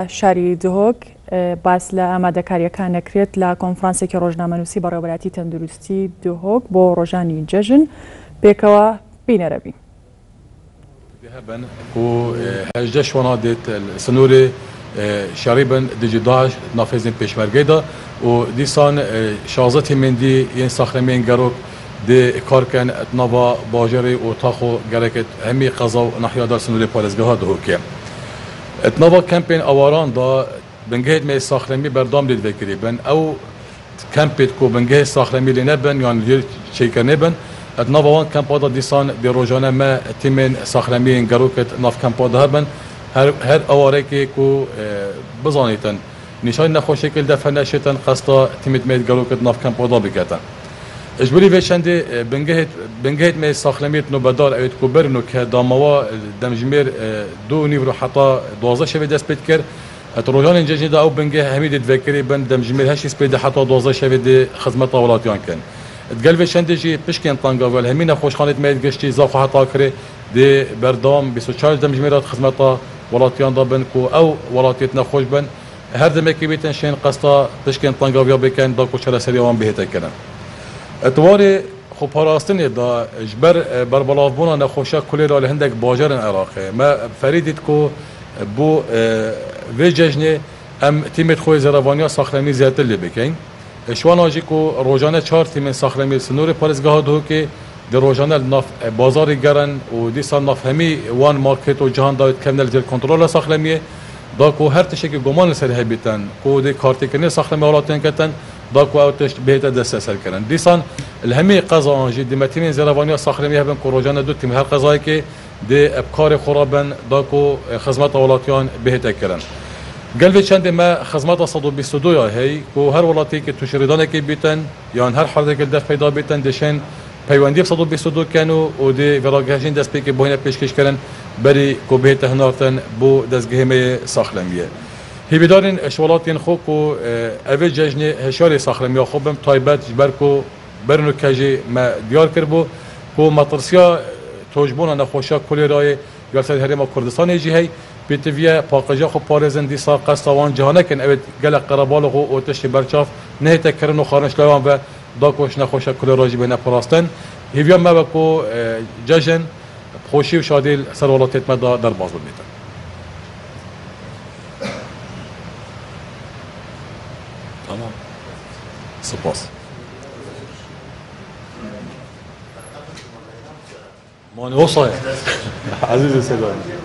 شاری دهۆک باس لە ئامادەکاریەکان نەکرێت لە کۆنفرانسێکی ڕۆژنامەنووسی بەڕێوەبەتی تەندروستی دهۆک بۆ ڕۆژانی جەژن پێکەوە بینەرەبی. ذهبا وهجده شوانا ديت سنوري شاربا ديجيداج نافذين بيشمرجيدا وديسان شازتي من دي ينسخرمين جاروك دي كاركن نافا باجري وتاخو جاركت همي قضاء نحيا دار سنوري بارزجها دهوكيا اتنافا كامبين اواران دا بنجهد مي ساخرمي بردام ديت فكري بن او كامبيت كو بنجهد ساخرمي لنبن يعني شيكا نبن اتنافا وان كامبادا ديسان دي روجانا ما تيمين ساخرمين جاروكت ناف كامبادا هبن هر اواريكي كو بزانيتن نشان نخو شكل دفن نشتن قصدا تيمت ميت جاروكت ناف كامبادا بكتن اجبري فيشندي بنجهد مي ساخرميت نو بدار اويت كو برنو كداموا دمجمير دو نيفرو حتى 12 شوي داس بيتكر اتروجان انجاجي دا او بنجه هميد تفكري بن دمجمير هشي سبيد حتى 12 شوي دي خدمه ولاتيان كان تقلب شندجي بشكن طنجا ولا همينه خوشخانه ميت قشتي زاخو حتى كري دي بردام 24 دمجميرات خدمه ولاتيان دا بنكو او ولاتيتنا خوش بن هر دمكي بيتن شين قسطا بشكن طنجا ويا بكن داكو شلا سريوان بهتا كلام اتواري خو پاراستنی دا جبر بربلاف بونا نخوشا کلی را لهندک باجرن عراقه ما فریدید کو بو وی ججنه ام تیمت خوی زروانیا ساخرمی زیادتر لی بکن شوان آجی کو روزانه 4 تیم ساخرمی سنور پارزگاه دو که در روزانه ناف بازاری گرن و دیسان ناف همی وان مارکت و جهان داوید کمنل جل کنترل ساخرمیه دا کو هر تشکی گمان سر هبیتن کو دی کارتی کنی ساخرمی حالاتین کتن داكو اوتش بهتا دست سر کردن دیسان الهمی قضا جدی متین زروانی ساخرمی هبن کوروجان دو تیم هر قضایی که دی ابکار خرابن داكو خدمات ولاتیان بهتا کردن قلبي چند ما خدمات 122 هي کو هر ولاتی که تشریدان که بیتن یا هر حالت که دست پیدا بیتن دشن پیوندی 122 کانو و دی وراگهجین دست پی که بوینه پیشکش کردن بری کو بهتا هنارتن بو دستگهمه ساخرمیه هیبیدارین اشوالاتین خوب کو اوی ججنی هشاری ساخرمی خوبم تایبت جبر کو برنو کجی ما دیار کربو کو مطرسیا توجبونا نخوشا کلی رای یالسد هرما کردستان جی هی بیتویا پاکجا خو پارزن دیسا قستوان جهانه کن اوی گل قربال خو اوتش برچاف نه تکرن و خارنش لوان و داکوش نخوشا کلی راجی بین پراستن هیویا ما کو ججن خوشی و شادی سر ولاتیت ما در باز بودن تمام سپاس ماني وصايا عزيزي سيدي